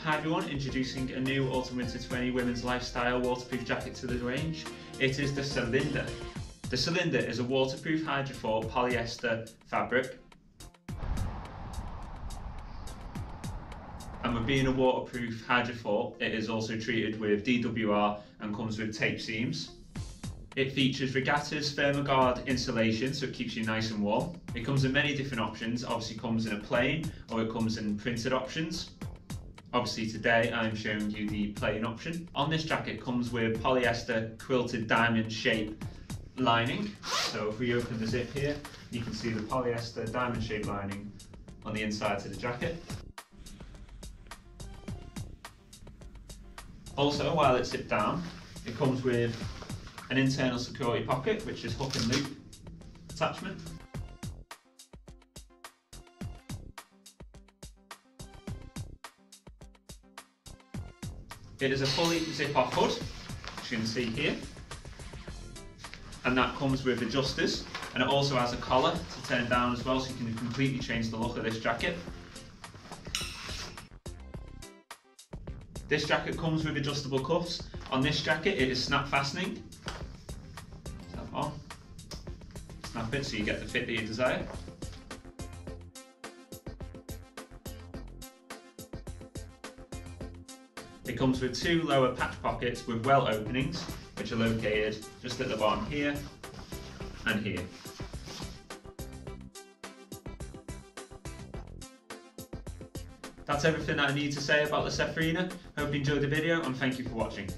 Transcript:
Hi everyone, introducing a new Autumn Winter 20 women's lifestyle waterproof jacket to the range. It is the Celinda. The Celinda is a waterproof hydrophile polyester fabric. And with being a waterproof hydrophile, it is also treated with DWR and comes with tape seams. It features Regatta's Thermoguard insulation, so it keeps you nice and warm. It comes in many different options, obviously comes in a plain or it comes in printed options. Obviously today I'm showing you the plain option. On this jacket comes with polyester quilted diamond shape lining. So if we open the zip here, you can see the polyester diamond shape lining on the inside of the jacket. Also, while it's zipped down, it comes with an internal security pocket, which is hook and loop attachment. It is a fully zip-off hood, as you can see here, and that comes with adjusters, and it also has a collar to turn down as well, so you can completely change the look of this jacket. This jacket comes with adjustable cuffs. On this jacket it is snap fastening. Snap on, snap it so you get the fit that you desire. It comes with two lower patch pockets with well openings, which are located just at the bottom here and here. That's everything that I need to say about the Celinda. Hope you enjoyed the video and thank you for watching.